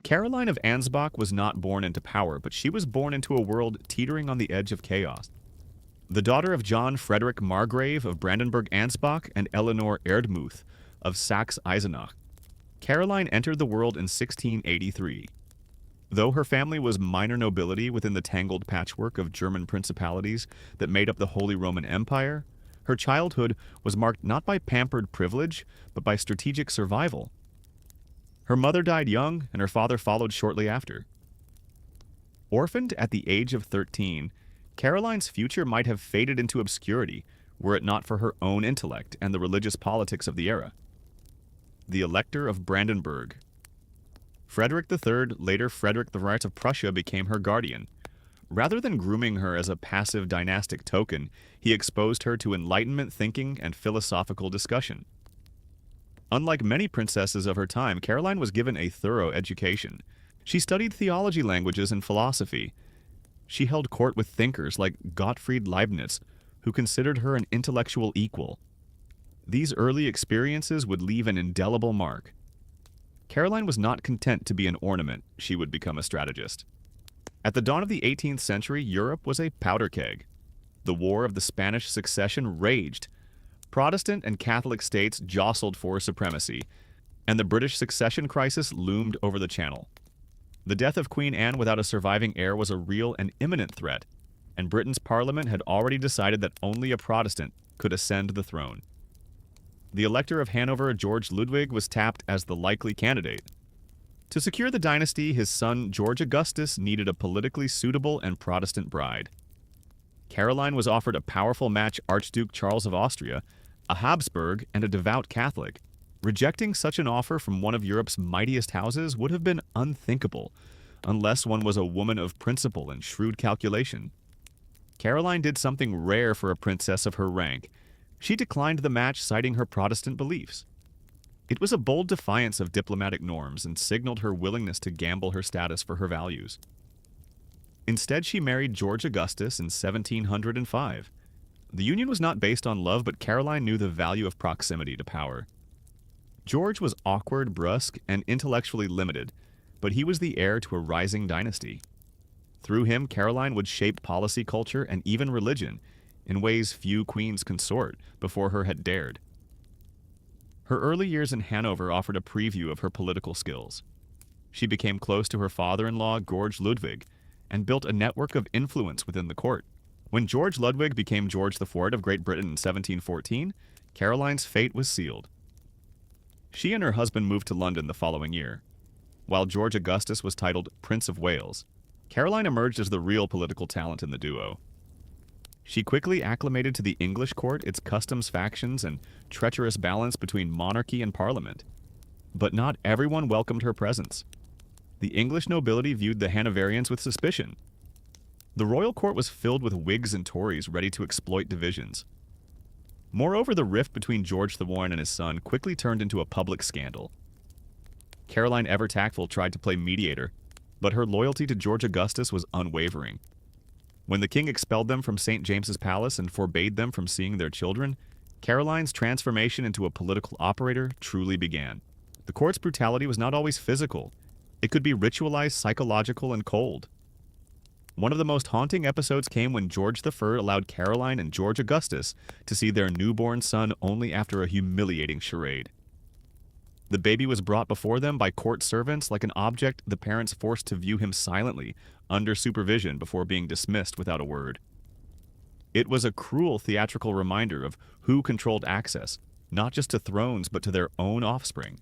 Caroline of Ansbach was not born into power, but she was born into a world teetering on the edge of chaos. The daughter of John Frederick Margrave of Brandenburg-Ansbach and Eleanor Erdmuth of Saxe-Eisenach, Caroline entered the world in 1683. Though her family was minor nobility within the tangled patchwork of German principalities that made up the Holy Roman Empire, her childhood was marked not by pampered privilege, but by strategic survival. Her mother died young, and her father followed shortly after. Orphaned at the age of 13, Caroline's future might have faded into obscurity were it not for her own intellect and the religious politics of the era. The Elector of Brandenburg. Frederick III, later Frederick the Right of Prussia, became her guardian. Rather than grooming her as a passive dynastic token, he exposed her to Enlightenment thinking and philosophical discussion. Unlike many princesses of her time, Caroline was given a thorough education. She studied theology, languages, and philosophy. She held court with thinkers like Gottfried Leibniz, who considered her an intellectual equal. These early experiences would leave an indelible mark. Caroline was not content to be an ornament; she would become a strategist. At the dawn of the 18th century, Europe was a powder keg. The War of the Spanish Succession raged. Protestant and Catholic states jostled for supremacy, and the British succession crisis loomed over the Channel. The death of Queen Anne without a surviving heir was a real and imminent threat, and Britain's parliament had already decided that only a Protestant could ascend the throne. The Elector of Hanover, George Ludwig, was tapped as the likely candidate. To secure the dynasty, his son George Augustus needed a politically suitable and Protestant bride. Caroline was offered a powerful match, Archduke Charles of Austria, a Habsburg, and a devout Catholic. Rejecting such an offer from one of Europe's mightiest houses would have been unthinkable, unless one was a woman of principle and shrewd calculation. Caroline did something rare for a princess of her rank. She declined the match, citing her Protestant beliefs. It was a bold defiance of diplomatic norms and signaled her willingness to gamble her status for her values. Instead, she married George Augustus in 1705. The union was not based on love, but Caroline knew the value of proximity to power. George was awkward, brusque, and intellectually limited, but he was the heir to a rising dynasty. Through him, Caroline would shape policy, culture, and even religion in ways few queens consort before her had dared. Her early years in Hanover offered a preview of her political skills. She became close to her father-in-law, George Ludwig, and built a network of influence within the court. When George Ludwig became George IV of Great Britain in 1714, Caroline's fate was sealed. She and her husband moved to London the following year. While George Augustus was titled Prince of Wales, Caroline emerged as the real political talent in the duo. She quickly acclimated to the English court, its customs, factions, and treacherous balance between monarchy and parliament. But not everyone welcomed her presence. The English nobility viewed the Hanoverians with suspicion. The royal court was filled with Whigs and Tories ready to exploit divisions. Moreover, the rift between George the Warren and his son quickly turned into a public scandal. Caroline, ever tactful, tried to play mediator, but her loyalty to George Augustus was unwavering. When the king expelled them from St. James's Palace and forbade them from seeing their children, Caroline's transformation into a political operator truly began. The court's brutality was not always physical. It could be ritualized, psychological, and cold. One of the most haunting episodes came when George I allowed Caroline and George Augustus to see their newborn son only after a humiliating charade. The baby was brought before them by court servants like an object the parents forced to view him silently, under supervision, before being dismissed without a word. It was a cruel theatrical reminder of who controlled access, not just to thrones but to their own offspring.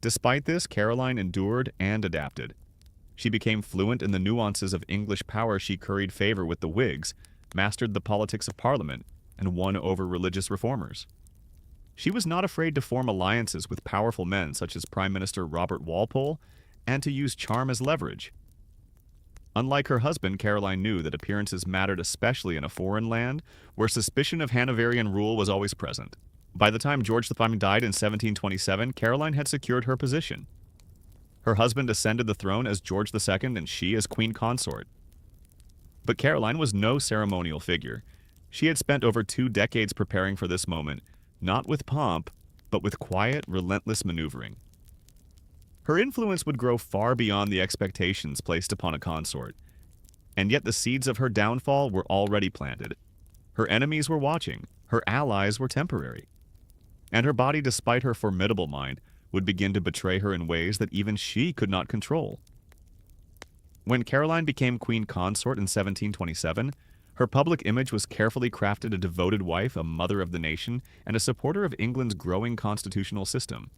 Despite this, Caroline endured and adapted. She became fluent in the nuances of English power. She curried favor with the Whigs, mastered the politics of Parliament, and won over religious reformers. She was not afraid to form alliances with powerful men such as Prime Minister Robert Walpole, and to use charm as leverage. Unlike her husband, Caroline knew that appearances mattered, especially in a foreign land where suspicion of Hanoverian rule was always present. By the time George V died in 1727, Caroline had secured her position. Her husband ascended the throne as George II and she as Queen Consort. But Caroline was no ceremonial figure. She had spent over 2 decades preparing for this moment, not with pomp, but with quiet, relentless maneuvering. Her influence would grow far beyond the expectations placed upon a consort, and yet the seeds of her downfall were already planted. Her enemies were watching, her allies were temporary, and her body, despite her formidable mind, would begin to betray her in ways that even she could not control. When Caroline became Queen Consort in 1727, her public image was carefully crafted a devoted wife, a mother of the nation, and a supporter of England's growing constitutional system.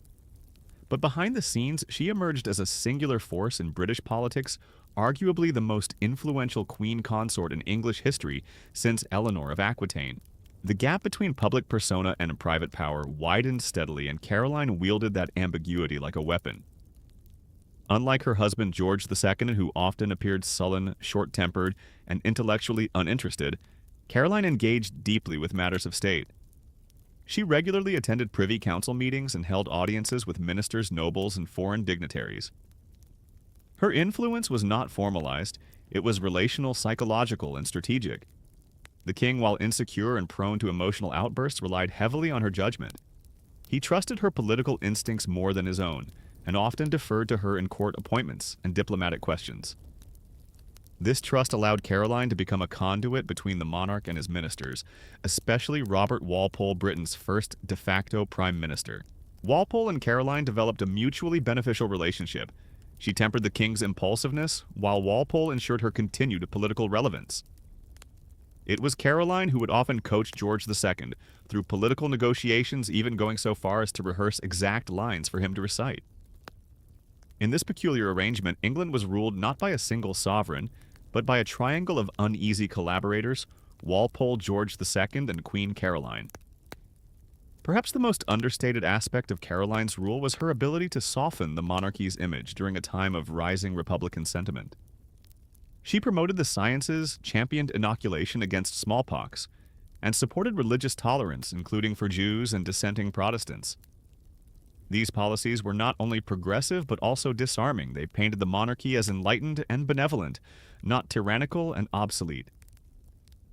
But behind the scenes, she emerged as a singular force in British politics, arguably the most influential queen consort in English history since Eleanor of Aquitaine. The gap between public persona and private power widened steadily, and Caroline wielded that ambiguity like a weapon. Unlike her husband George II, who often appeared sullen, short-tempered, and intellectually uninterested, Caroline engaged deeply with matters of state. She regularly attended privy council meetings and held audiences with ministers, nobles, and foreign dignitaries. Her influence was not formalized, it was relational, psychological, and strategic. The king, while insecure and prone to emotional outbursts, relied heavily on her judgment. He trusted her political instincts more than his own, and often deferred to her in court appointments and diplomatic questions. This trust allowed Caroline to become a conduit between the monarch and his ministers, especially Robert Walpole, Britain's first de facto prime minister. Walpole and Caroline developed a mutually beneficial relationship. She tempered the king's impulsiveness, while Walpole ensured her continued political relevance. It was Caroline who would often coach George II through political negotiations, even going so far as to rehearse exact lines for him to recite. In this peculiar arrangement, England was ruled not by a single sovereign, but by a triangle of uneasy collaborators, Walpole, George II, and Queen Caroline. Perhaps the most understated aspect of Caroline's rule was her ability to soften the monarchy's image during a time of rising Republican sentiment. She promoted the sciences, championed inoculation against smallpox, and supported religious tolerance, including for Jews and dissenting Protestants. These policies were not only progressive but also disarming. They painted the monarchy as enlightened and benevolent, not tyrannical and obsolete.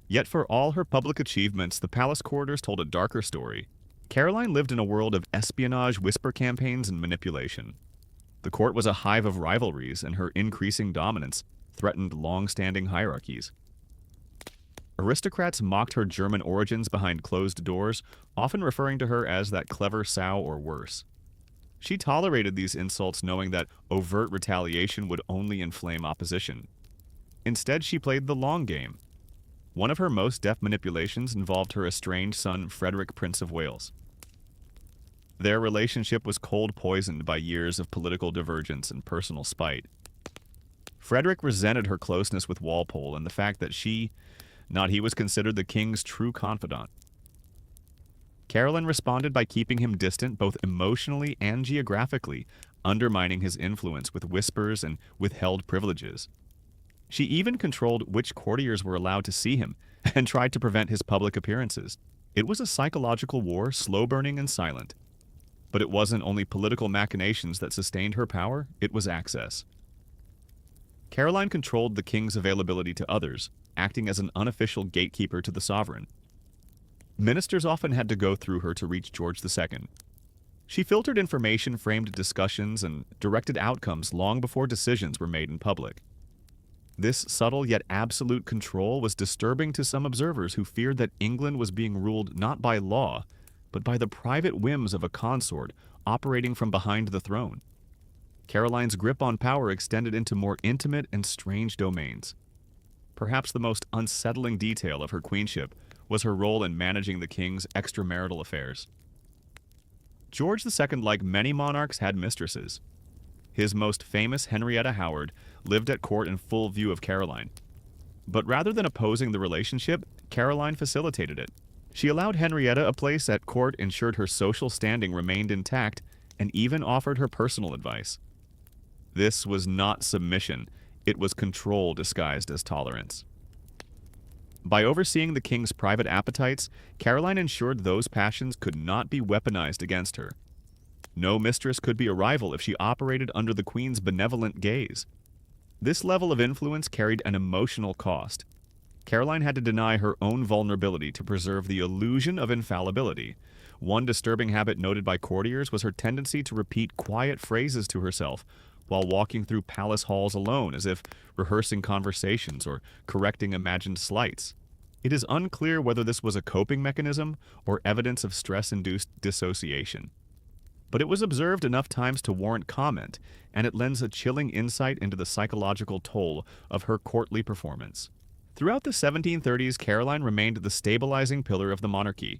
Yet for all her public achievements, the palace corridors told a darker story. Caroline lived in a world of espionage, whisper campaigns, and manipulation. The court was a hive of rivalries, and her increasing dominance threatened long-standing hierarchies. Aristocrats mocked her German origins behind closed doors, often referring to her as that clever sow or worse. She tolerated these insults, knowing that overt retaliation would only inflame opposition. Instead, she played the long game. One of her most deft manipulations involved her estranged son, Frederick, Prince of Wales. Their relationship was cold poisoned by years of political divergence and personal spite. Frederick resented her closeness with Walpole and the fact that she, not he, was considered the king's true confidant. Caroline responded by keeping him distant both emotionally and geographically, undermining his influence with whispers and withheld privileges. She even controlled which courtiers were allowed to see him and tried to prevent his public appearances. It was a psychological war, slow-burning and silent. But it wasn't only political machinations that sustained her power, it was access. Caroline controlled the king's availability to others, acting as an unofficial gatekeeper to the sovereign. Ministers often had to go through her to reach George II. She filtered information, framed discussions, and directed outcomes long before decisions were made in public. This subtle yet absolute control was disturbing to some observers who feared that England was being ruled not by law, but by the private whims of a consort operating from behind the throne. Caroline's grip on power extended into more intimate and strange domains. Perhaps the most unsettling detail of her queenship was her role in managing the king's extramarital affairs. George II, like many monarchs, had mistresses. His most famous, Henrietta Howard, lived at court in full view of Caroline. But rather than opposing the relationship, Caroline facilitated it. She allowed Henrietta a place at court, ensured her social standing remained intact, and even offered her personal advice. This was not submission, it was control disguised as tolerance. By overseeing the king's private appetites, Caroline ensured those passions could not be weaponized against her. No mistress could be a rival if she operated under the queen's benevolent gaze. This level of influence carried an emotional cost. Caroline had to deny her own vulnerability to preserve the illusion of infallibility, One disturbing habit noted by courtiers was her tendency to repeat quiet phrases to herself while walking through palace halls alone, as if rehearsing conversations or correcting imagined slights. It is unclear whether this was a coping mechanism or evidence of stress-induced dissociation. But it was observed enough times to warrant comment, and it lends a chilling insight into the psychological toll of her courtly performance. Throughout the 1730s, Caroline remained the stabilizing pillar of the monarchy.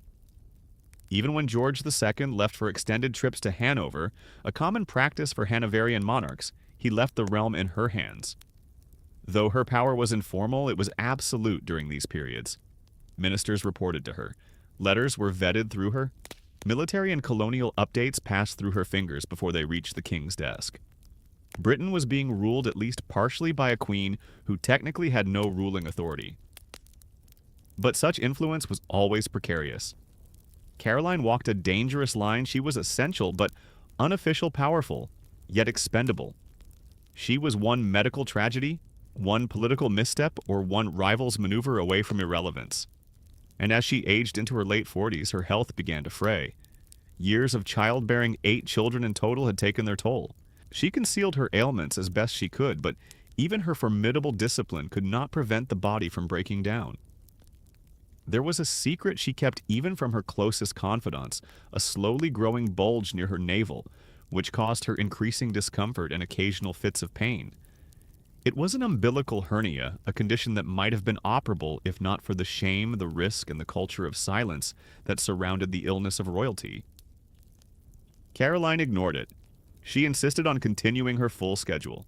Even when George II left for extended trips to Hanover, a common practice for Hanoverian monarchs, he left the realm in her hands. Though her power was informal, it was absolute during these periods. Ministers reported to her. Letters were vetted through her. Military and colonial updates passed through her fingers before they reached the king's desk. Britain was being ruled at least partially by a queen who technically had no ruling authority. But such influence was always precarious. Caroline walked a dangerous line. She was essential but unofficial powerful, yet expendable. She was one medical tragedy, one political misstep, or one rival's maneuver away from irrelevance. And as she aged into her late 40s, her health began to fray. Years of childbearing, 8 children in total, had taken their toll. She concealed her ailments as best she could, but even her formidable discipline could not prevent the body from breaking down. There was a secret she kept even from her closest confidants, a slowly growing bulge near her navel, which caused her increasing discomfort and occasional fits of pain. It was an umbilical hernia, a condition that might have been operable if not for the shame, the risk, and the culture of silence that surrounded the illness of royalty. Caroline ignored it. She insisted on continuing her full schedule.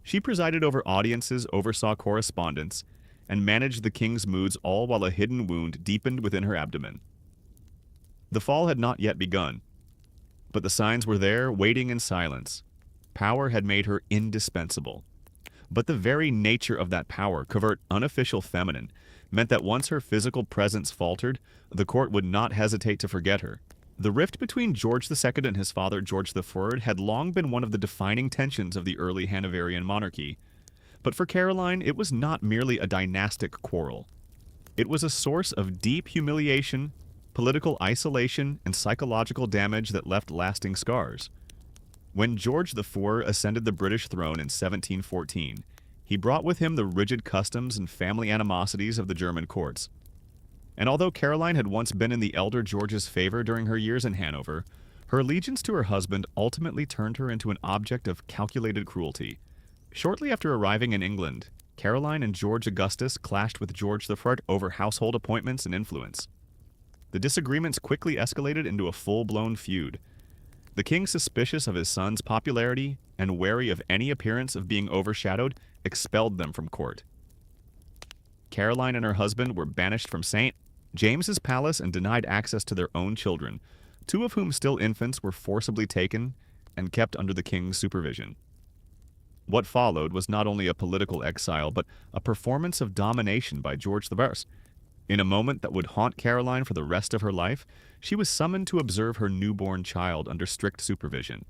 She presided over audiences, oversaw correspondence, and managed the king's moods, all while a hidden wound deepened within her abdomen. The fall had not yet begun, but the signs were there, waiting in silence. Power had made her indispensable. But the very nature of that power, covert, unofficial feminine, meant that once her physical presence faltered, the court would not hesitate to forget her. The rift between George II and his father George III had long been one of the defining tensions of the early Hanoverian monarchy. But for Caroline, it was not merely a dynastic quarrel. It was a source of deep humiliation, political isolation, and psychological damage that left lasting scars. When George IV ascended the British throne in 1714, he brought with him the rigid customs and family animosities of the German courts. And although Caroline had once been in the elder George's favor during her years in Hanover, her allegiance to her husband ultimately turned her into an object of calculated cruelty. Shortly after arriving in England, Caroline and George Augustus clashed with George III over household appointments and influence. The disagreements quickly escalated into a full-blown feud. The king, suspicious of his son's popularity and wary of any appearance of being overshadowed, expelled them from court. Caroline and her husband were banished from St. James's Palace and denied access to their own children, 2 of whom still infants were forcibly taken and kept under the king's supervision. What followed was not only a political exile, but a performance of domination by George I. In a moment that would haunt Caroline for the rest of her life, she was summoned to observe her newborn child under strict supervision.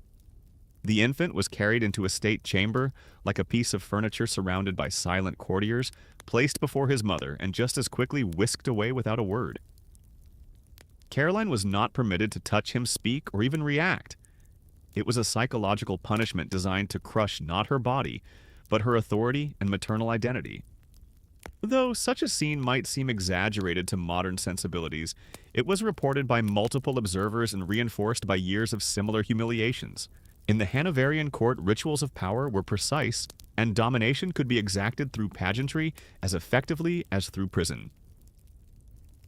The infant was carried into a state chamber like a piece of furniture surrounded by silent courtiers, placed before his mother, and just as quickly whisked away without a word. Caroline was not permitted to touch him, speak, or even react. It was a psychological punishment designed to crush not her body, but her authority and maternal identity. Though such a scene might seem exaggerated to modern sensibilities, it was reported by multiple observers and reinforced by years of similar humiliations. In the Hanoverian court, rituals of power were precise, and domination could be exacted through pageantry as effectively as through prison.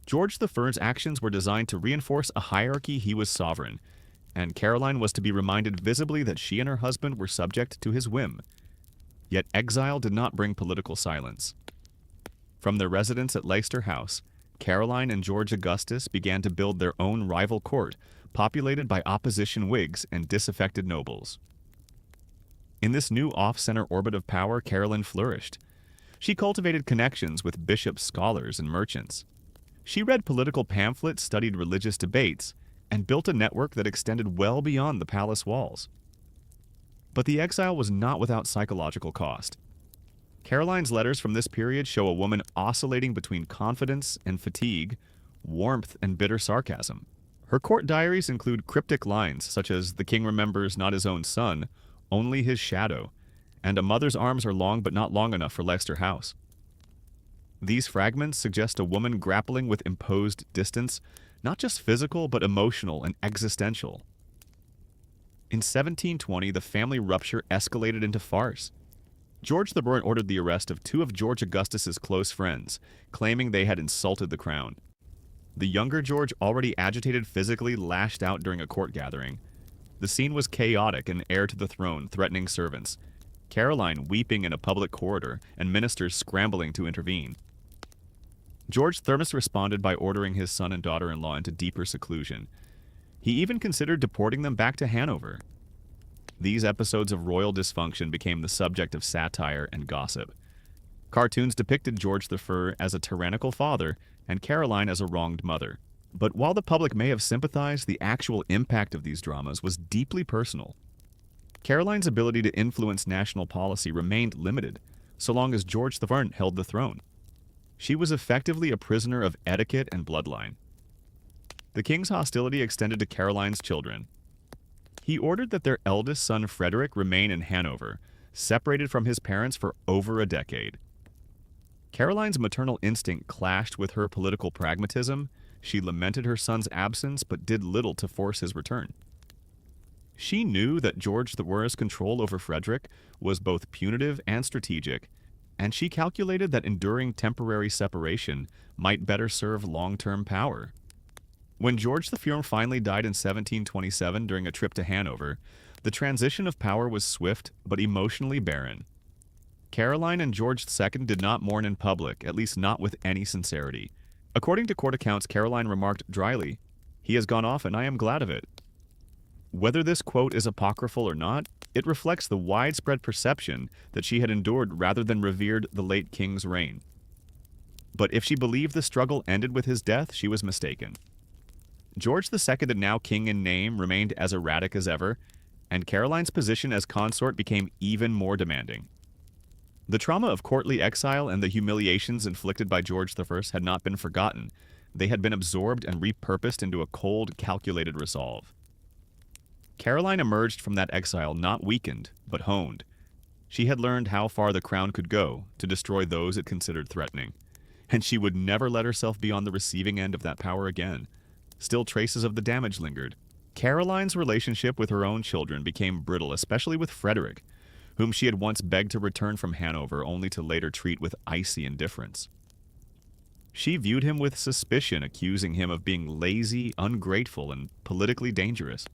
George I's actions were designed to reinforce a hierarchy. He was sovereign, and Caroline was to be reminded visibly that she and her husband were subject to his whim. Yet exile did not bring political silence. From their residence at Leicester House, Caroline and George Augustus began to build their own rival court, populated by opposition Whigs and disaffected nobles. In this new off-center orbit of power, Caroline flourished. She cultivated connections with bishops, scholars, and merchants. She read political pamphlets, studied religious debates, and built a network that extended well beyond the palace walls. But the exile was not without psychological cost. Caroline's letters from this period show a woman oscillating between confidence and fatigue, warmth and bitter sarcasm. Her court diaries include cryptic lines such as, "The king remembers not his own son, only his shadow," and "A mother's arms are long but not long enough for Leicester House." These fragments suggest a woman grappling with imposed distance, not just physical but emotional and existential. In 1720, the family rupture escalated into farce. George III ordered the arrest of two of George Augustus's close friends, claiming they had insulted the crown. The younger George, already agitated physically, lashed out during a court gathering. The scene was chaotic, and heir to the throne threatening servants, Caroline weeping in a public corridor, and ministers scrambling to intervene. George Thermus responded by ordering his son and daughter-in-law into deeper seclusion. He even considered deporting them back to Hanover. These episodes of royal dysfunction became the subject of satire and gossip. Cartoons depicted George I as a tyrannical father and Caroline as a wronged mother. But while the public may have sympathized, the actual impact of these dramas was deeply personal. Caroline's ability to influence national policy remained limited, so long as George I held the throne. She was effectively a prisoner of etiquette and bloodline. The king's hostility extended to Caroline's children. He ordered that their eldest son Frederick remain in Hanover, separated from his parents for over a decade. Caroline's maternal instinct clashed with her political pragmatism. She lamented her son's absence but did little to force his return. She knew that George II's control over Frederick was both punitive and strategic, and she calculated that enduring temporary separation might better serve long-term power. When George I finally died in 1727 during a trip to Hanover, the transition of power was swift but emotionally barren. Caroline and George II did not mourn in public, at least not with any sincerity. According to court accounts, Caroline remarked dryly, "He has gone off and I am glad of it." Whether this quote is apocryphal or not, it reflects the widespread perception that she had endured rather than revered the late king's reign. But if she believed the struggle ended with his death, she was mistaken. George II, now king in name, remained as erratic as ever, and Caroline's position as consort became even more demanding. The trauma of courtly exile and the humiliations inflicted by George I had not been forgotten. They had been absorbed and repurposed into a cold, calculated resolve. Caroline emerged from that exile not weakened, but honed. She had learned how far the crown could go to destroy those it considered threatening, and she would never let herself be on the receiving end of that power again. Still, traces of the damage lingered. Caroline's relationship with her own children became brittle, especially with Frederick, whom she had once begged to return from Hanover only to later treat with icy indifference. She viewed him with suspicion, accusing him of being lazy, ungrateful, and politically dangerous.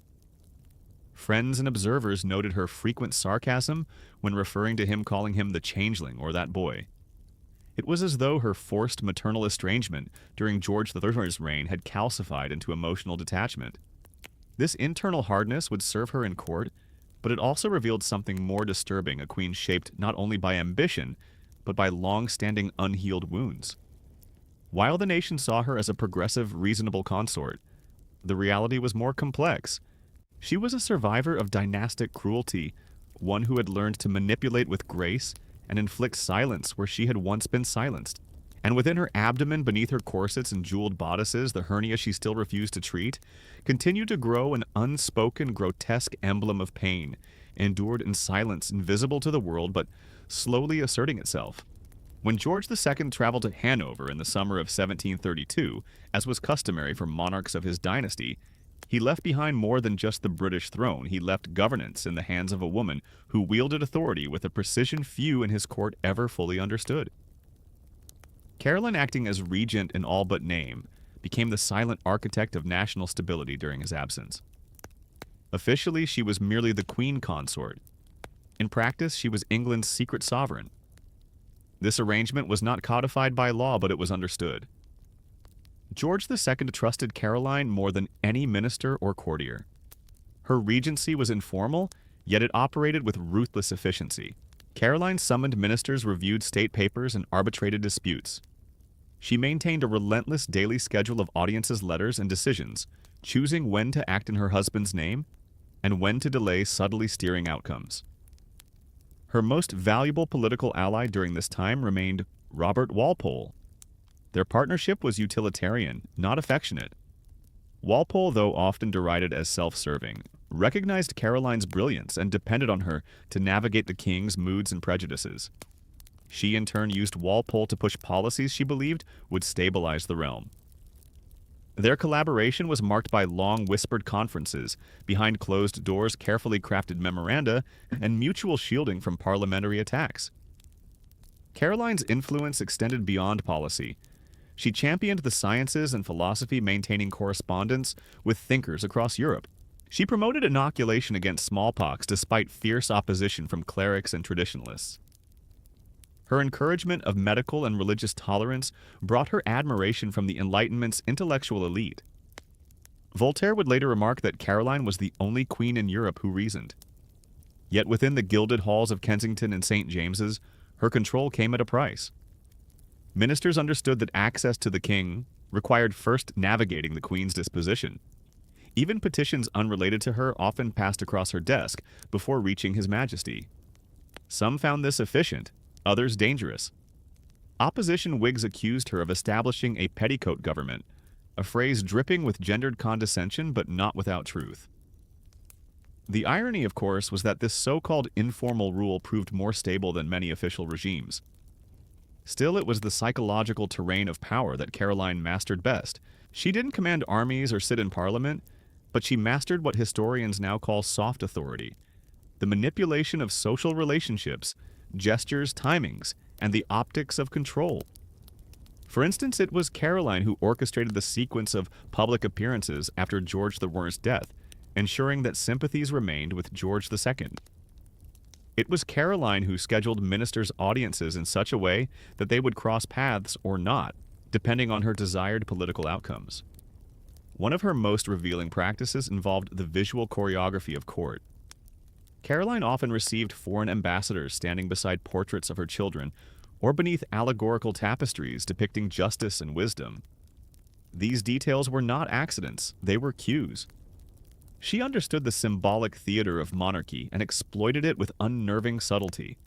Friends and observers noted her frequent sarcasm when referring to him, calling him the changeling or that boy. It was as though her forced maternal estrangement during George III's reign had calcified into emotional detachment. This internal hardness would serve her in court, but it also revealed something more disturbing, a queen shaped not only by ambition, but by long-standing unhealed wounds. While the nation saw her as a progressive, reasonable consort, the reality was more complex. She was a survivor of dynastic cruelty, one who had learned to manipulate with grace and inflict silence where she had once been silenced. And within her abdomen, beneath her corsets and jeweled bodices, the hernia she still refused to treat, continued to grow an unspoken, grotesque emblem of pain, endured in silence, invisible to the world, but slowly asserting itself. When George II traveled to Hanover in the summer of 1732, as was customary for monarchs of his dynasty, he left behind more than just the British throne. He left governance in the hands of a woman who wielded authority with a precision few in his court ever fully understood. Caroline, acting as regent in all but name, became the silent architect of national stability during his absence. Officially, she was merely the queen consort. In practice, she was England's secret sovereign. This arrangement was not codified by law, but it was understood. George II trusted Caroline more than any minister or courtier. Her regency was informal, yet it operated with ruthless efficiency. Caroline summoned ministers, reviewed state papers, and arbitrated disputes. She maintained a relentless daily schedule of audiences, letters, and decisions, choosing when to act in her husband's name and when to delay, subtly steering outcomes. Her most valuable political ally during this time remained Robert Walpole. Their partnership was utilitarian, not affectionate. Walpole, though often derided as self-serving, recognized Caroline's brilliance and depended on her to navigate the king's moods and prejudices. She in turn used Walpole to push policies she believed would stabilize the realm. Their collaboration was marked by long whispered conferences, behind closed doors carefully crafted memoranda, and mutual shielding from parliamentary attacks. Caroline's influence extended beyond policy. She championed the sciences and philosophy, maintaining correspondence with thinkers across Europe. She promoted inoculation against smallpox despite fierce opposition from clerics and traditionalists. Her encouragement of medical and religious tolerance brought her admiration from the Enlightenment's intellectual elite. Voltaire would later remark that Caroline was the only queen in Europe who reasoned. Yet within the gilded halls of Kensington and St. James's, her control came at a price. Ministers understood that access to the king required first navigating the queen's disposition. Even petitions unrelated to her often passed across her desk before reaching His Majesty. Some found this efficient, others dangerous. Opposition Whigs accused her of establishing a petticoat government, a phrase dripping with gendered condescension but not without truth. The irony, of course, was that this so-called informal rule proved more stable than many official regimes. Still, it was the psychological terrain of power that Caroline mastered best. She didn't command armies or sit in parliament, but she mastered what historians now call soft authority, the manipulation of social relationships, gestures, timings, and the optics of control. For instance, it was Caroline who orchestrated the sequence of public appearances after George I's death, ensuring that sympathies remained with George II. It was Caroline who scheduled ministers' audiences in such a way that they would cross paths or not, depending on her desired political outcomes. One of her most revealing practices involved the visual choreography of court. Caroline often received foreign ambassadors standing beside portraits of her children or beneath allegorical tapestries depicting justice and wisdom. These details were not accidents, they were cues. She understood the symbolic theater of monarchy and exploited it with unnerving subtlety.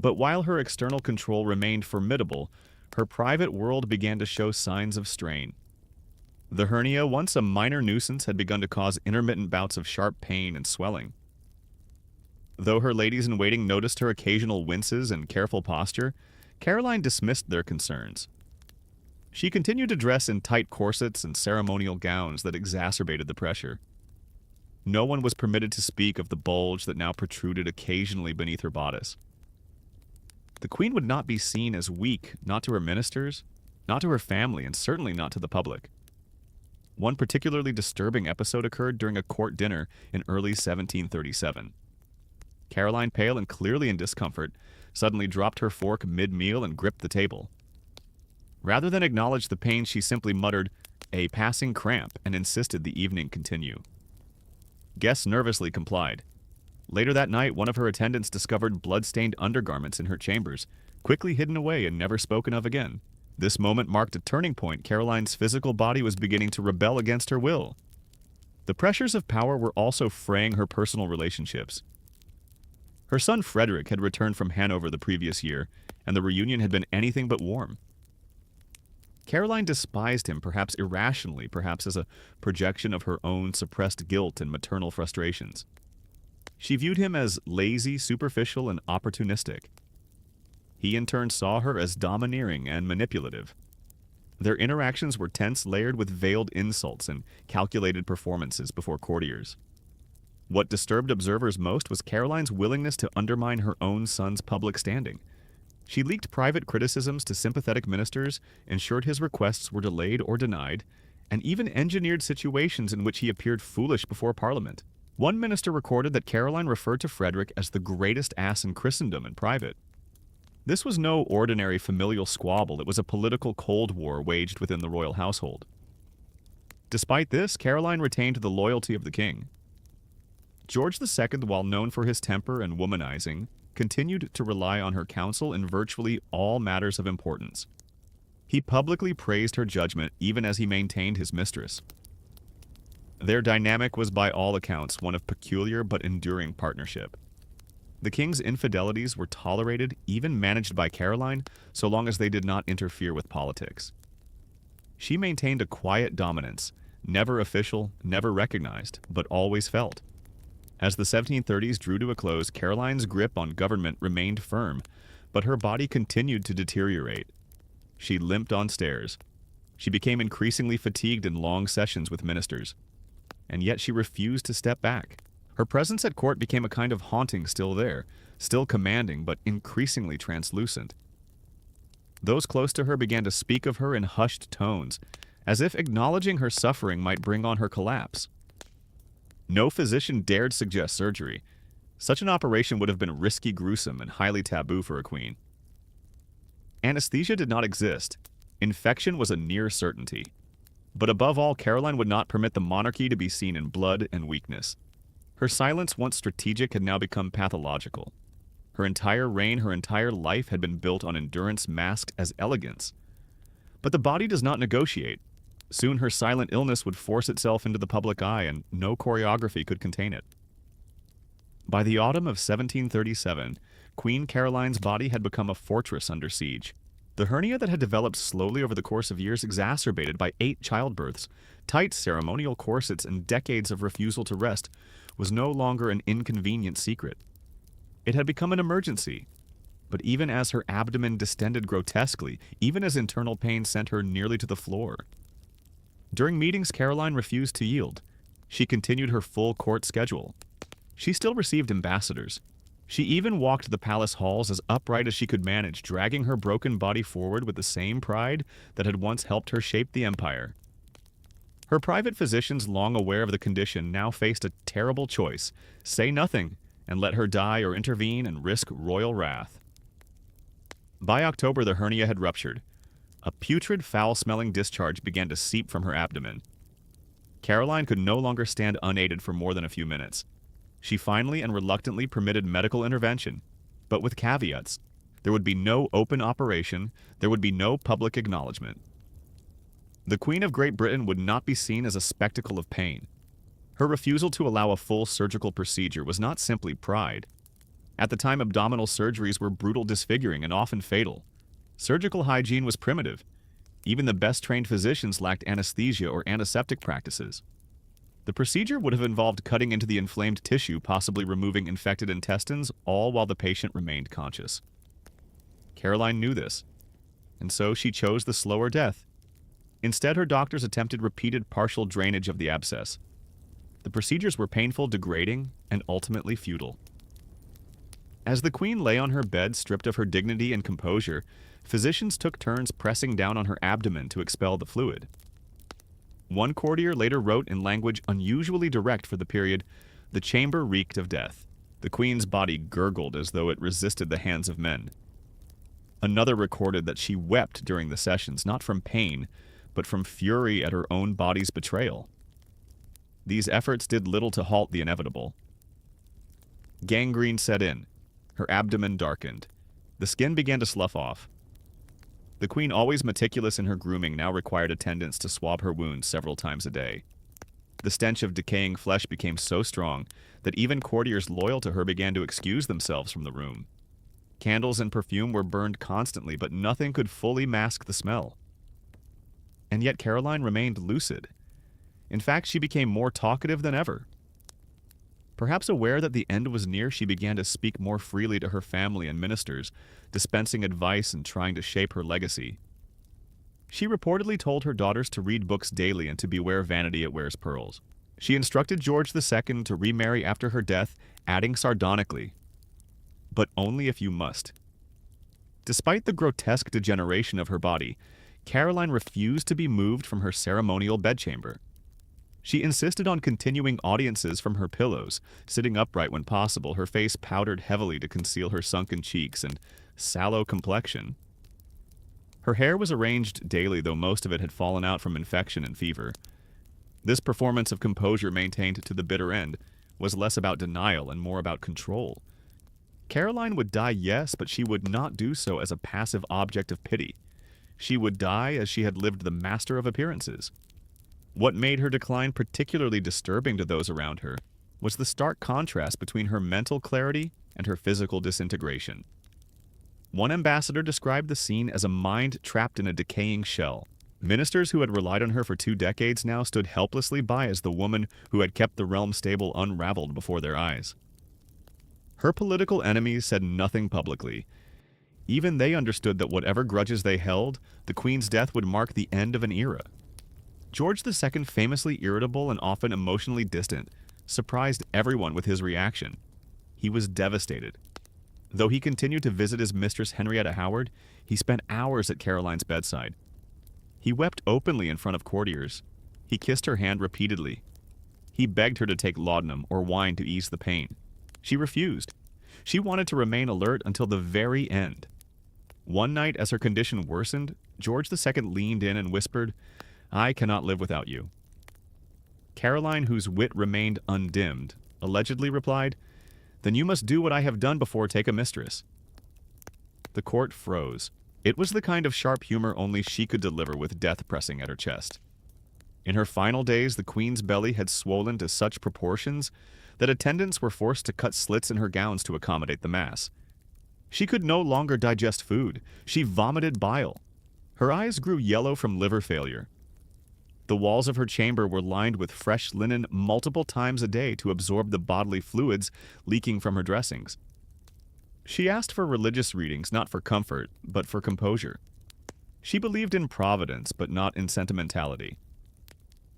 But while her external control remained formidable, her private world began to show signs of strain. The hernia, once a minor nuisance, had begun to cause intermittent bouts of sharp pain and swelling. Though her ladies-in-waiting noticed her occasional winces and careful posture, Caroline dismissed their concerns. She continued to dress in tight corsets and ceremonial gowns that exacerbated the pressure. No one was permitted to speak of the bulge that now protruded occasionally beneath her bodice. The queen would not be seen as weak, not to her ministers, not to her family, and certainly not to the public. One particularly disturbing episode occurred during a court dinner in early 1737. Caroline, pale and clearly in discomfort, suddenly dropped her fork mid-meal and gripped the table. Rather than acknowledge the pain, she simply muttered, "A passing cramp," and insisted the evening continue. Guests nervously complied. Later that night, one of her attendants discovered blood-stained undergarments in her chambers, quickly hidden away and never spoken of again. This moment marked a turning point. Caroline's physical body was beginning to rebel against her will. The pressures of power were also fraying her personal relationships. Her son Frederick had returned from Hanover the previous year, and the reunion had been anything but warm. Caroline despised him, perhaps irrationally, perhaps as a projection of her own suppressed guilt and maternal frustrations. She viewed him as lazy, superficial, and opportunistic. He in turn saw her as domineering and manipulative. Their interactions were tense, layered with veiled insults and calculated performances before courtiers. What disturbed observers most was Caroline's willingness to undermine her own son's public standing. She leaked private criticisms to sympathetic ministers, ensured his requests were delayed or denied, and even engineered situations in which he appeared foolish before Parliament. One minister recorded that Caroline referred to Frederick as the greatest ass in Christendom in private. This was no ordinary familial squabble, it was a political Cold War waged within the royal household. Despite this, Caroline retained the loyalty of the king. George II, while known for his temper and womanizing, continued to rely on her counsel in virtually all matters of importance. He publicly praised her judgment even as he maintained his mistress. Their dynamic was by all accounts one of peculiar but enduring partnership. The king's infidelities were tolerated, even managed by Caroline, so long as they did not interfere with politics. She maintained a quiet dominance, Never official, never recognized, but always felt. As the 1730s drew to a close, Caroline's grip on government remained firm, but her body continued to deteriorate. She limped on stairs. She became increasingly fatigued in long sessions with ministers. And yet she refused to step back. Her presence at court became a kind of haunting still there, still commanding but increasingly translucent. Those close to her began to speak of her in hushed tones, as if acknowledging her suffering might bring on her collapse. No physician dared suggest surgery. Such an operation would have been risky, gruesome, and highly taboo for a queen. Anesthesia did not exist. Infection was a near certainty. But above all, Caroline would not permit the monarchy to be seen in blood and weakness. Her silence, once strategic, had now become pathological. Her entire reign, her entire life had been built on endurance masked as elegance. But the body does not negotiate. Soon her silent illness would force itself into the public eye, and no choreography could contain it. By the autumn of 1737, Queen Caroline's body had become a fortress under siege. The hernia that had developed slowly over the course of years, exacerbated by 8 childbirths, tight ceremonial corsets, and decades of refusal to rest, was no longer an inconvenient secret. It had become an emergency. But even as her abdomen distended grotesquely, even as internal pain sent her nearly to the floor. During meetings, Caroline refused to yield. She continued her full court schedule. She still received ambassadors. She even walked the palace halls as upright as she could manage, dragging her broken body forward with the same pride that had once helped her shape the empire. Her private physicians, long aware of the condition, now faced a terrible choice: say nothing and let her die, or intervene and risk royal wrath. By October, the hernia had ruptured. A putrid, foul-smelling discharge began to seep from her abdomen. Caroline could no longer stand unaided for more than a few minutes. She finally and reluctantly permitted medical intervention, but with caveats. There would be no open operation, there would be no public acknowledgement. The Queen of Great Britain would not be seen as a spectacle of pain. Her refusal to allow a full surgical procedure was not simply pride. At the time, abdominal surgeries were brutal, disfiguring, and often fatal. Surgical hygiene was primitive. Even the best-trained physicians lacked anesthesia or antiseptic practices. The procedure would have involved cutting into the inflamed tissue, possibly removing infected intestines, all while the patient remained conscious. Caroline knew this, and so she chose the slower death. Instead, her doctors attempted repeated partial drainage of the abscess. The procedures were painful, degrading, and ultimately futile. As the Queen lay on her bed, stripped of her dignity and composure, physicians took turns pressing down on her abdomen to expel the fluid. One courtier later wrote in language unusually direct for the period, "The chamber reeked of death. The Queen's body gurgled as though it resisted the hands of men." Another recorded that she wept during the sessions, not from pain, but from fury at her own body's betrayal. These efforts did little to halt the inevitable. Gangrene set in. Her abdomen darkened. The skin began to slough off. The Queen, always meticulous in her grooming, now required attendants to swab her wounds several times a day. The stench of decaying flesh became so strong that even courtiers loyal to her began to excuse themselves from the room. Candles and perfume were burned constantly, but nothing could fully mask the smell. And yet Caroline remained lucid. In fact, she became more talkative than ever. Perhaps aware that the end was near, she began to speak more freely to her family and ministers, dispensing advice and trying to shape her legacy. She reportedly told her daughters to read books daily and to beware vanity it wears pearls. She instructed George II to remarry after her death, adding sardonically, "But only if you must." Despite the grotesque degeneration of her body, Caroline refused to be moved from her ceremonial bedchamber. She insisted on continuing audiences from her pillows, sitting upright when possible, her face powdered heavily to conceal her sunken cheeks and sallow complexion. Her hair was arranged daily, though most of it had fallen out from infection and fever. This performance of composure, maintained to the bitter end, was less about denial and more about control. Caroline would die, yes, but she would not do so as a passive object of pity. She would die as she had lived, the master of appearances. What made her decline particularly disturbing to those around her was the stark contrast between her mental clarity and her physical disintegration. One ambassador described the scene as a mind trapped in a decaying shell. Ministers who had relied on her for 2 decades now stood helplessly by as the woman who had kept the realm stable unraveled before their eyes. Her political enemies said nothing publicly. Even they understood that whatever grudges they held, the Queen's death would mark the end of an era. George II, famously irritable and often emotionally distant, surprised everyone with his reaction. He was devastated. Though he continued to visit his mistress Henrietta Howard, he spent hours at Caroline's bedside. He wept openly in front of courtiers. He kissed her hand repeatedly. He begged her to take laudanum or wine to ease the pain. She refused. She wanted to remain alert until the very end. One night, as her condition worsened, George II leaned in and whispered, "I cannot live without you." Caroline, whose wit remained undimmed, allegedly replied, "Then you must do what I have done before take a mistress." The court froze. It was the kind of sharp humor only she could deliver with death pressing at her chest. In her final days, the Queen's belly had swollen to such proportions that attendants were forced to cut slits in her gowns to accommodate the mass. She could no longer digest food. She vomited bile. Her eyes grew yellow from liver failure. The walls of her chamber were lined with fresh linen multiple times a day to absorb the bodily fluids leaking from her dressings. She asked for religious readings not for comfort, but for composure. She believed in providence, but not in sentimentality.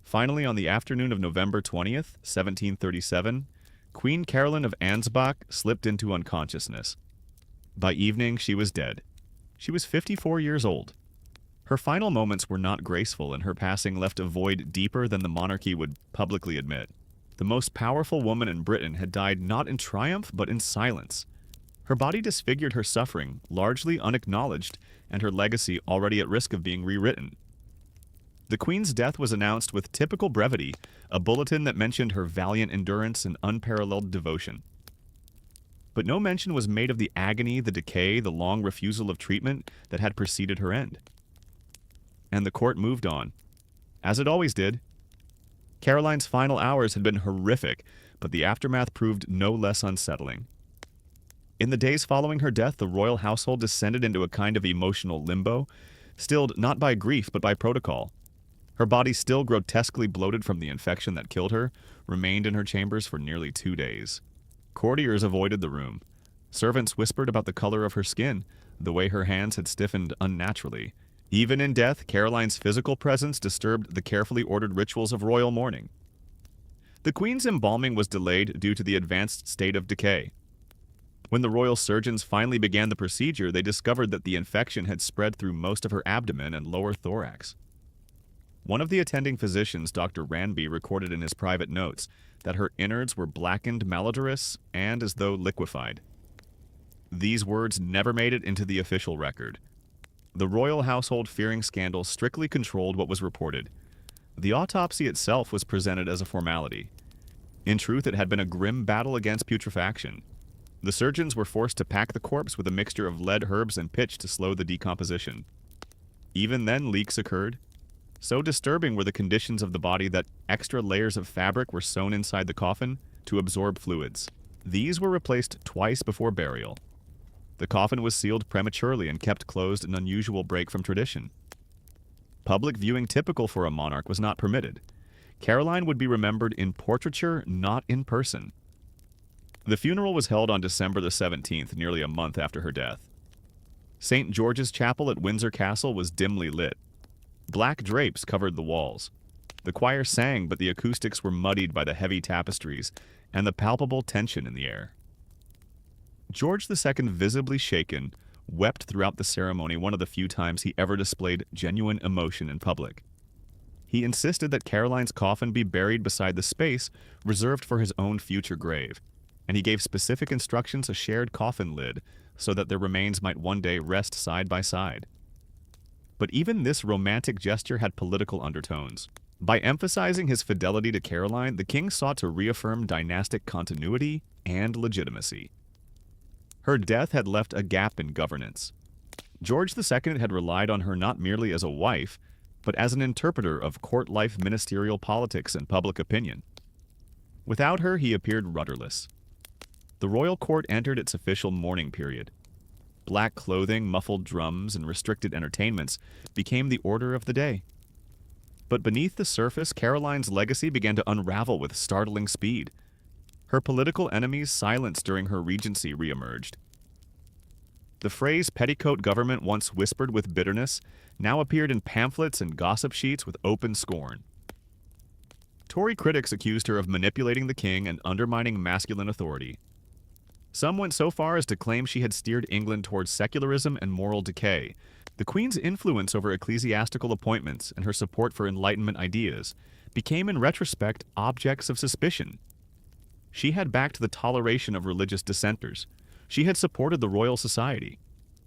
Finally, on the afternoon of November 20th, 1737, Queen Caroline of Ansbach slipped into unconsciousness. By evening, she was dead. She was 54 years old. Her final moments were not graceful, and her passing left a void deeper than the monarchy would publicly admit. The most powerful woman in Britain had died not in triumph, but in silence. Her body disfigured her suffering, largely unacknowledged, and her legacy already at risk of being rewritten. The Queen's death was announced with typical brevity, a bulletin that mentioned her valiant endurance and unparalleled devotion. But no mention was made of the agony, the decay, the long refusal of treatment that had preceded her end. And the court moved on, as it always did. Caroline's final hours had been horrific, but the aftermath proved no less unsettling. In the days following her death, the royal household descended into a kind of emotional limbo, stilled not by grief but by protocol. Her body, still grotesquely bloated from the infection that killed her, remained in her chambers for nearly 2 days. Courtiers avoided the room. Servants whispered about the color of her skin, the way her hands had stiffened unnaturally. Even in death, Caroline's physical presence disturbed the carefully ordered rituals of royal mourning. The Queen's embalming was delayed due to the advanced state of decay. When the royal surgeons finally began the procedure, they discovered that the infection had spread through most of her abdomen and lower thorax. One of the attending physicians, Dr. Ranby, recorded in his private notes that her innards were blackened, malodorous, and as though liquefied. These words never made it into the official record. The royal household, fearing scandal, strictly controlled what was reported. The autopsy itself was presented as a formality. In truth, it had been a grim battle against putrefaction. The surgeons were forced to pack the corpse with a mixture of lead, herbs, and pitch to slow the decomposition. Even then, leaks occurred. So disturbing were the conditions of the body that extra layers of fabric were sewn inside the coffin to absorb fluids. These were replaced twice before burial. The coffin was sealed prematurely and kept closed, an unusual break from tradition. Public viewing, typical for a monarch, was not permitted. Caroline would be remembered in portraiture, not in person. The funeral was held on December the 17th, nearly a month after her death. St. George's Chapel at Windsor Castle was dimly lit. Black drapes covered the walls. The choir sang, but the acoustics were muddied by the heavy tapestries and the palpable tension in the air. George II, visibly shaken, wept throughout the ceremony, one of the few times he ever displayed genuine emotion in public. He insisted that Caroline's coffin be buried beside the space reserved for his own future grave, and he gave specific instructions, a shared coffin lid, so that their remains might one day rest side by side. But even this romantic gesture had political undertones. By emphasizing his fidelity to Caroline, the king sought to reaffirm dynastic continuity and legitimacy. Her death had left a gap in governance. George II had relied on her not merely as a wife, but as an interpreter of court life, ministerial politics, and public opinion. Without her, he appeared rudderless. The royal court entered its official mourning period. Black clothing, muffled drums, and restricted entertainments became the order of the day. But beneath the surface, Caroline's legacy began to unravel with startling speed. Her political enemies silenced during her regency reemerged. The phrase petticoat government, once whispered with bitterness, now appeared in pamphlets and gossip sheets with open scorn. Tory critics accused her of manipulating the king and undermining masculine authority. Some went so far as to claim she had steered England towards secularism and moral decay. The Queen's influence over ecclesiastical appointments and her support for Enlightenment ideas became in retrospect objects of suspicion. She had backed the toleration of religious dissenters. She had supported the Royal Society.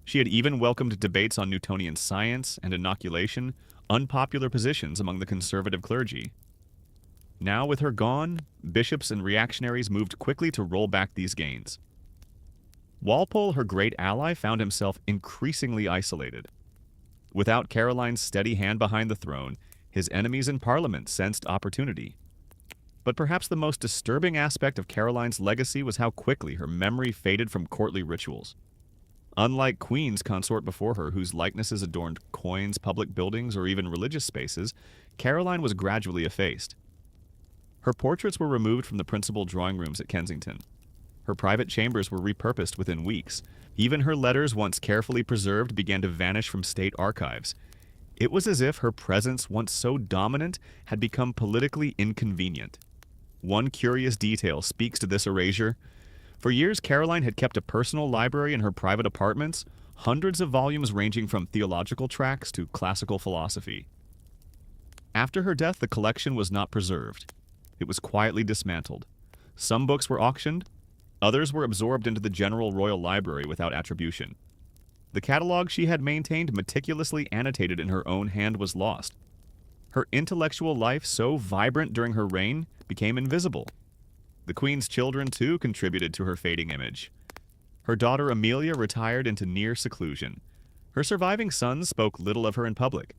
She had even welcomed debates on Newtonian science and inoculation, unpopular positions among the conservative clergy. Now, with her gone, bishops and reactionaries moved quickly to roll back these gains. Walpole, her great ally, found himself increasingly isolated. Without Caroline's steady hand behind the throne, his enemies in Parliament sensed opportunity. But perhaps the most disturbing aspect of Caroline's legacy was how quickly her memory faded from courtly rituals. Unlike queens consort before her, whose likenesses adorned coins, public buildings, or even religious spaces, Caroline was gradually effaced. Her portraits were removed from the principal drawing rooms at Kensington. Her private chambers were repurposed within weeks. Even her letters, once carefully preserved, began to vanish from state archives. It was as if her presence, once so dominant, had become politically inconvenient. One curious detail speaks to this erasure. For years, Caroline had kept a personal library in her private apartments, hundreds of volumes ranging from theological tracts to classical philosophy. After her death, the collection was not preserved. It was quietly dismantled. Some books were auctioned, others were absorbed into the General Royal Library without attribution. The catalog she had maintained meticulously annotated in her own hand was lost. Her intellectual life, so vibrant during her reign, became invisible. The Queen's children, too, contributed to her fading image. Her daughter Amelia retired into near seclusion. Her surviving sons spoke little of her in public.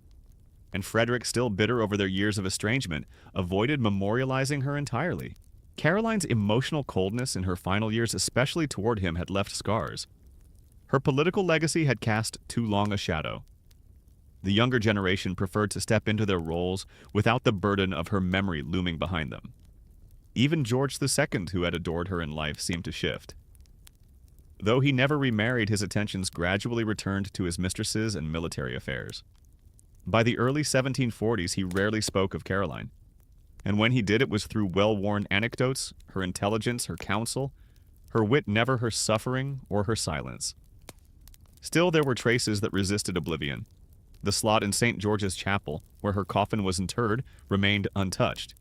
And Frederick, still bitter over their years of estrangement, avoided memorializing her entirely. Caroline's emotional coldness in her final years, especially toward him, had left scars. Her political legacy had cast too long a shadow. The younger generation preferred to step into their roles without the burden of her memory looming behind them. Even George II, who had adored her in life, seemed to shift. Though he never remarried, his attentions gradually returned to his mistresses and military affairs. By the early 1740s, he rarely spoke of Caroline. And when he did, it was through well-worn anecdotes, her intelligence, her counsel, her wit, never her suffering or her silence. Still, there were traces that resisted oblivion. The slot in St. George's Chapel, where her coffin was interred, remained untouched.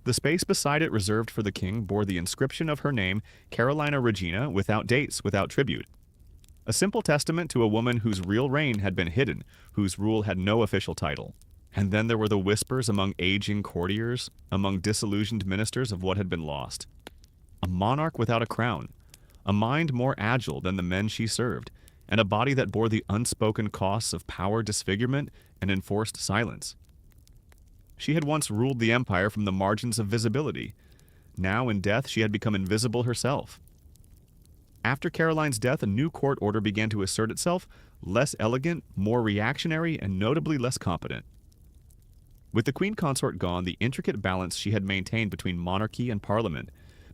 The space beside it reserved for the king bore the inscription of her name, Carolina Regina, without dates, without tribute. A simple testament to a woman whose real reign had been hidden, whose rule had no official title. And then there were the whispers among aging courtiers, among disillusioned ministers of what had been lost. A monarch without a crown, a mind more agile than the men she served, and a body that bore the unspoken costs of power disfigurement and enforced silence. She had once ruled the empire from the margins of visibility. Now, in death, she had become invisible herself. After Caroline's death, a new court order began to assert itself, less elegant, more reactionary, and notably less competent. With the Queen Consort gone, the intricate balance she had maintained between monarchy and parliament,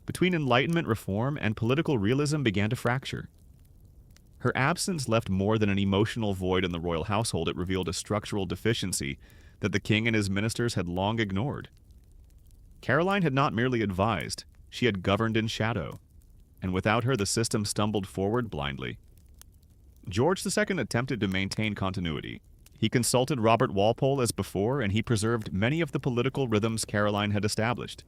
between Enlightenment reform and political realism, began to fracture. Her absence left more than an emotional void in the royal household. It revealed a structural deficiency that the king and his ministers had long ignored. Caroline had not merely advised, she had governed in shadow, and without her the system stumbled forward blindly. George II attempted to maintain continuity. He consulted Robert Walpole as before, and he preserved many of the political rhythms Caroline had established.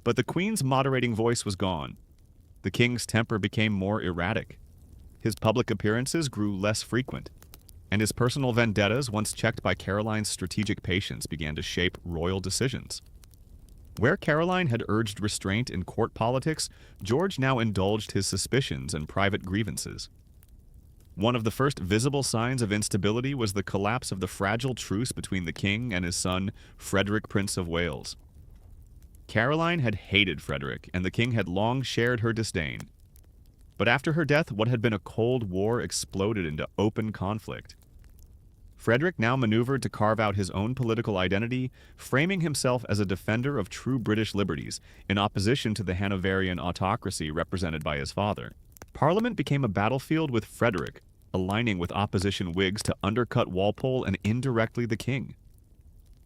But the Queen's moderating voice was gone. The king's temper became more erratic. His public appearances grew less frequent, and his personal vendettas, once checked by Caroline's strategic patience, began to shape royal decisions. Where Caroline had urged restraint in court politics, George now indulged his suspicions and private grievances. One of the first visible signs of instability was the collapse of the fragile truce between the king and his son, Frederick, Prince of Wales. Caroline had hated Frederick, and the king had long shared her disdain. But after her death, what had been a cold war exploded into open conflict. Frederick now maneuvered to carve out his own political identity, framing himself as a defender of true British liberties, in opposition to the Hanoverian autocracy represented by his father. Parliament became a battlefield with Frederick, aligning with opposition Whigs to undercut Walpole and indirectly the king.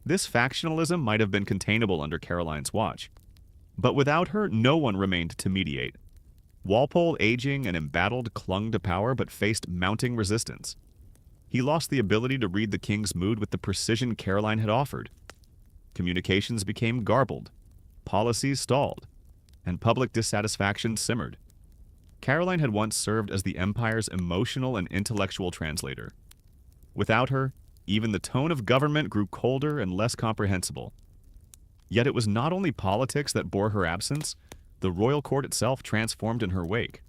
This factionalism might have been containable under Caroline's watch, but without her, no one remained to mediate. Walpole, aging and embattled, clung to power but faced mounting resistance. He lost the ability to read the king's mood with the precision Caroline had offered. Communications became garbled, policies stalled, and public dissatisfaction simmered. Caroline had once served as the empire's emotional and intellectual translator. Without her, even the tone of government grew colder and less comprehensible. Yet it was not only politics that bore her absence, the royal court itself transformed in her wake.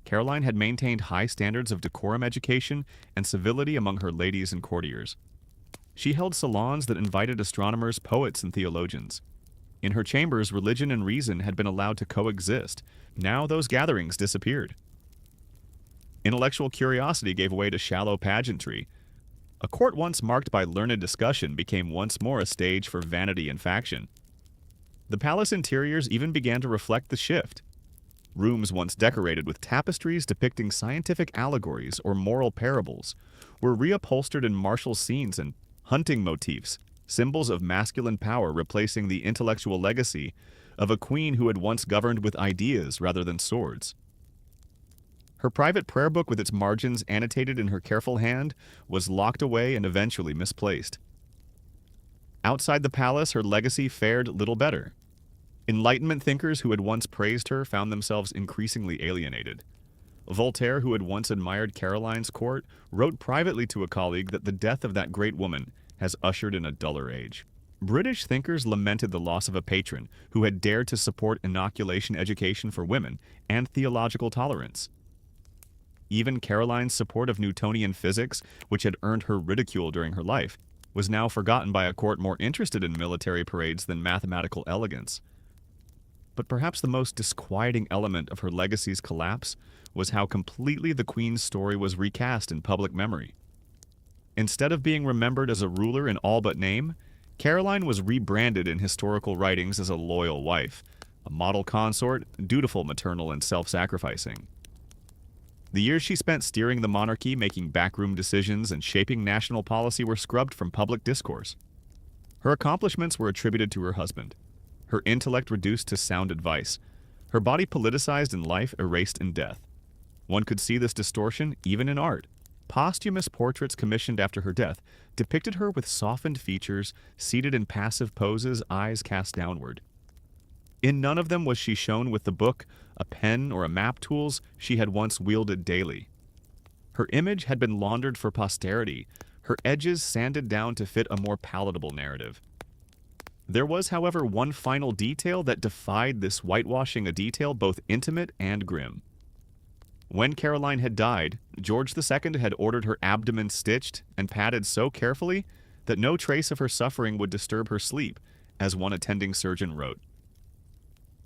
Caroline had maintained high standards of decorum education and civility among her ladies and courtiers. She held salons that invited astronomers, poets, and theologians. In her chambers, religion and reason had been allowed to coexist. Now those gatherings disappeared. Intellectual curiosity gave way to shallow pageantry. A court once marked by learned discussion became once more a stage for vanity and faction. The palace interiors even began to reflect the shift. Rooms once decorated with tapestries depicting scientific allegories or moral parables were reupholstered in martial scenes and hunting motifs, symbols of masculine power replacing the intellectual legacy of a queen who had once governed with ideas rather than swords. Her private prayer book with its margins annotated in her careful hand was locked away and eventually misplaced. Outside the palace, her legacy fared little better. Enlightenment thinkers who had once praised her found themselves increasingly alienated. Voltaire, who had once admired Caroline's court, wrote privately to a colleague that the death of that great woman has ushered in a duller age. British thinkers lamented the loss of a patron who had dared to support inoculation education for women and theological tolerance. Even Caroline's support of Newtonian physics, which had earned her ridicule during her life, was now forgotten by a court more interested in military parades than mathematical elegance. But perhaps the most disquieting element of her legacy's collapse was how completely the Queen's story was recast in public memory. Instead of being remembered as a ruler in all but name, Caroline was rebranded in historical writings as a loyal wife, a model consort, dutiful, maternal, and self-sacrificing. The years she spent steering the monarchy, making backroom decisions, and shaping national policy were scrubbed from public discourse. Her accomplishments were attributed to her husband, her intellect reduced to sound advice, her body politicized in life, erased in death. One could see this distortion even in art. Posthumous portraits commissioned after her death depicted her with softened features, seated in passive poses, eyes cast downward. In none of them was she shown with the book, a pen, or a map tools she had once wielded daily. Her image had been laundered for posterity, her edges sanded down to fit a more palatable narrative. There was, however, one final detail that defied this whitewashing, a detail both intimate and grim. When Caroline had died, George II had ordered her abdomen stitched and padded so carefully that no trace of her suffering would disturb her sleep, as one attending surgeon wrote.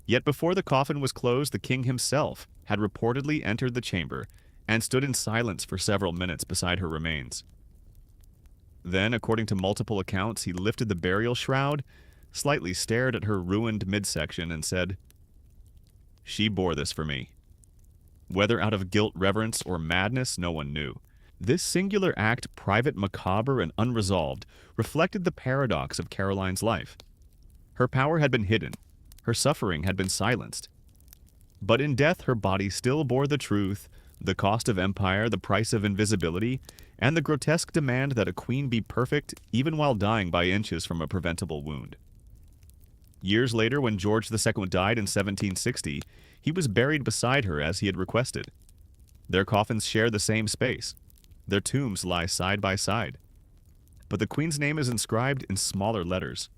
Yet before the coffin was closed, the king himself had reportedly entered the chamber and stood in silence for several minutes beside her remains. Then, according to multiple accounts, he lifted the burial shroud, slightly stared at her ruined midsection, and said, "She bore this for me." Whether out of guilt, reverence, or madness, no one knew. This singular act, private, macabre, and unresolved, reflected the paradox of Caroline's life. Her power had been hidden. Her suffering had been silenced. But in death, her body still bore the truth, the cost of empire, the price of invisibility, and the grotesque demand that a queen be perfect even while dying by inches from a preventable wound. Years later, when George II died in 1760, he was buried beside her as he had requested. Their coffins share the same space. Their tombs lie side by side. But the Queen's name is inscribed in smaller letters.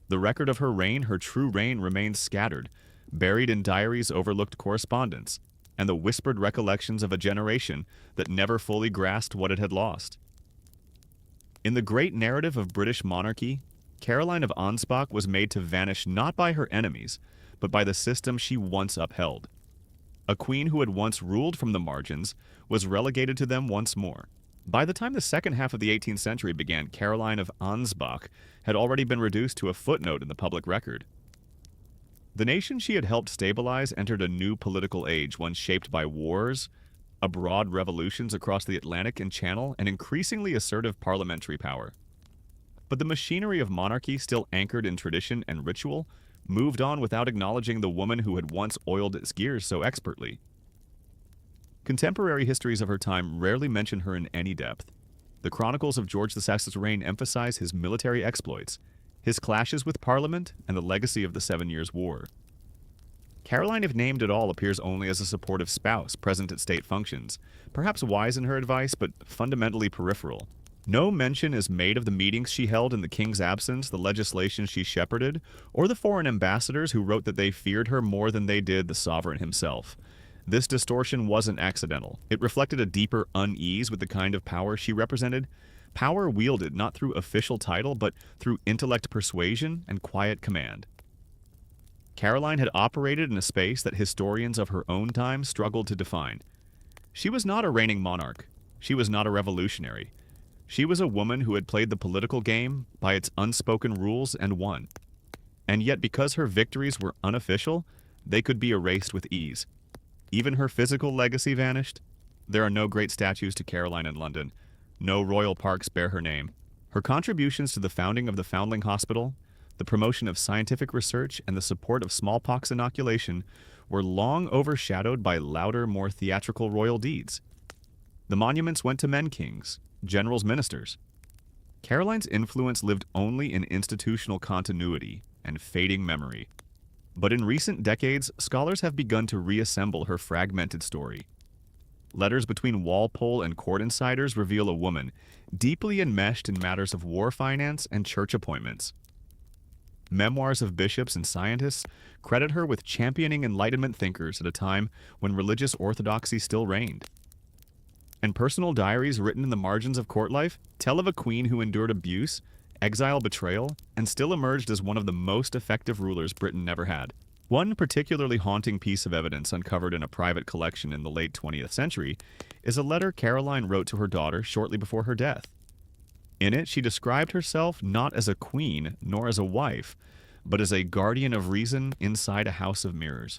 The record of her reign, her true reign, remains scattered, buried in diaries, overlooked correspondence, and the whispered recollections of a generation that never fully grasped what it had lost. In the great narrative of British monarchy, Caroline of Ansbach was made to vanish not by her enemies, but by the system she once upheld. A queen who had once ruled from the margins was relegated to them once more. By the time the second half of the 18th century began, Caroline of Ansbach had already been reduced to a footnote in the public record. The nation she had helped stabilize entered a new political age, one shaped by wars, abroad revolutions across the Atlantic and Channel, and increasingly assertive parliamentary power. But the machinery of monarchy, still anchored in tradition and ritual, moved on without acknowledging the woman who had once oiled its gears so expertly. Contemporary histories of her time rarely mention her in any depth. The chronicles of George VI's reign emphasize his military exploits, his clashes with Parliament, and the legacy of the 7 Years' War. Caroline, if named at all, appears only as a supportive spouse present at state functions, perhaps wise in her advice, but fundamentally peripheral. No mention is made of the meetings she held in the king's absence, the legislation she shepherded, or the foreign ambassadors who wrote that they feared her more than they did the sovereign himself. This distortion wasn't accidental. It reflected a deeper unease with the kind of power she represented, power wielded not through official title, but through intellect persuasion and quiet command. Caroline had operated in a space that historians of her own time struggled to define. She was not a reigning monarch. She was not a revolutionary. She was a woman who had played the political game by its unspoken rules and won. And yet, because her victories were unofficial, they could be erased with ease. Even her physical legacy vanished. There are no great statues to Caroline in London. No royal parks bear her name. Her contributions to the founding of the Foundling Hospital, the promotion of scientific research, and the support of smallpox inoculation were long overshadowed by louder, more theatrical royal deeds. The monuments went to men kings, generals, ministers. Caroline's influence lived only in institutional continuity and fading memory. But in recent decades, scholars have begun to reassemble her fragmented story. Letters between Walpole and court insiders reveal a woman deeply enmeshed in matters of war finance and church appointments. Memoirs of bishops and scientists credit her with championing Enlightenment thinkers at a time when religious orthodoxy still reigned. And personal diaries written in the margins of court life tell of a queen who endured abuse, exile, betrayal, and still emerged as one of the most effective rulers Britain never had. One particularly haunting piece of evidence uncovered in a private collection in the late 20th century is a letter Caroline wrote to her daughter shortly before her death. In it, she described herself not as a queen nor as a wife, but as a guardian of reason inside a house of mirrors.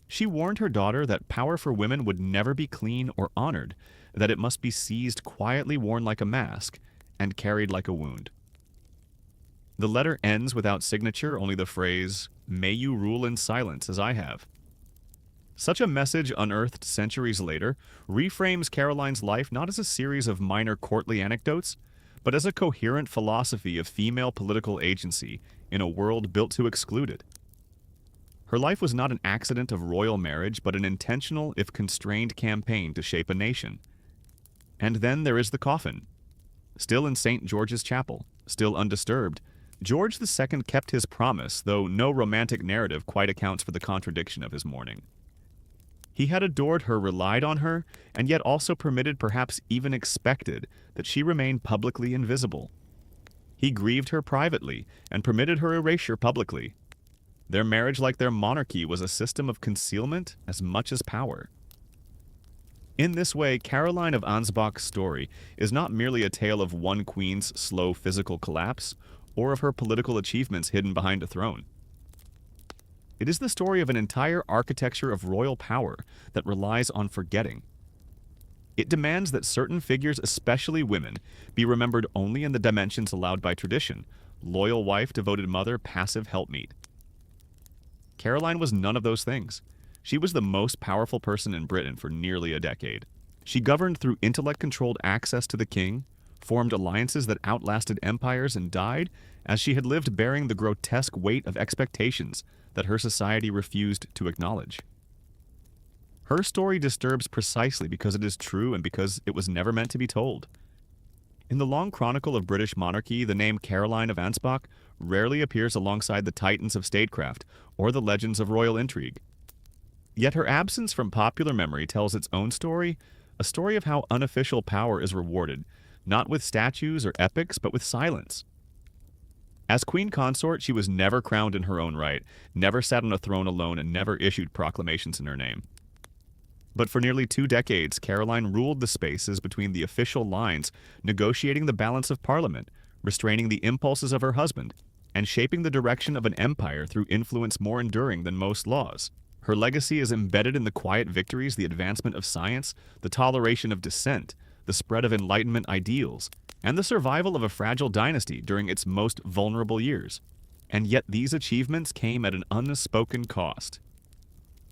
She warned her daughter that power for women would never be clean or honored, that it must be seized quietly, worn like a mask, and carried like a wound. The letter ends without signature, only the phrase, "May you rule in silence as I have." Such a message, unearthed centuries later, reframes Caroline's life not as a series of minor courtly anecdotes, but as a coherent philosophy of female political agency in a world built to exclude it. Her life was not an accident of royal marriage, but an intentional, if constrained, campaign to shape a nation. And then there is the coffin. Still in St. George's Chapel, still undisturbed, George II kept his promise, though no romantic narrative quite accounts for the contradiction of his mourning. He had adored her, relied on her, and yet also permitted, perhaps even expected, that she remain publicly invisible. He grieved her privately and permitted her erasure publicly. Their marriage, like their monarchy, was a system of concealment as much as power. In this way, Caroline of Ansbach's story is not merely a tale of one queen's slow physical collapse, or of her political achievements hidden behind a throne. It is the story of an entire architecture of royal power that relies on forgetting. It demands that certain figures, especially women, be remembered only in the dimensions allowed by tradition: loyal wife, devoted mother, passive helpmeet. Caroline was none of those things. She was the most powerful person in Britain for nearly a decade. She governed through intellect-controlled access to the king, formed alliances that outlasted empires, and died as she had lived bearing the grotesque weight of expectations that her society refused to acknowledge. Her story disturbs precisely because it is true and because it was never meant to be told. In the long chronicle of British monarchy, the name Caroline of Ansbach rarely appears alongside the titans of statecraft or the legends of royal intrigue. Yet her absence from popular memory tells its own story, a story of how unofficial power is rewarded, not with statues or epics, but with silence. As queen consort, she was never crowned in her own right, never sat on a throne alone, and never issued proclamations in her name. But for nearly 2 decades, Caroline ruled the spaces between the official lines, negotiating the balance of parliament, restraining the impulses of her husband, and shaping the direction of an empire through influence more enduring than most laws. Her legacy is embedded in the quiet victories, the advancement of science, the toleration of dissent, the spread of Enlightenment ideals, and the survival of a fragile dynasty during its most vulnerable years. And yet these achievements came at an unspoken cost.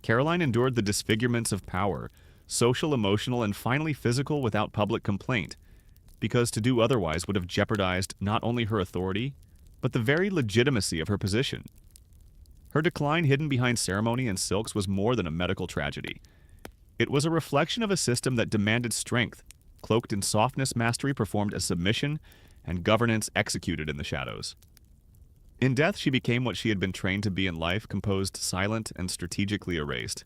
Caroline endured the disfigurements of power, social, emotional, and finally physical, without public complaint, because to do otherwise would have jeopardized not only her authority, but the very legitimacy of her position. Her decline, hidden behind ceremony and silks, was more than a medical tragedy. It was a reflection of a system that demanded strength, cloaked in softness, mastery performed as submission, and governance executed in the shadows. In death, she became what she had been trained to be in life, composed, silent, and strategically erased.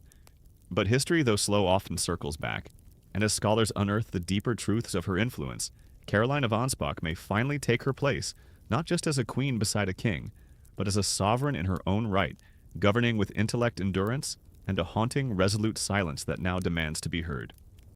But history, though slow, often circles back, and as scholars unearth the deeper truths of her influence, Caroline of Ansbach may finally take her place, not just as a queen beside a king, but as a sovereign in her own right, governing with intellect endurance and a haunting, resolute silence that now demands to be heard.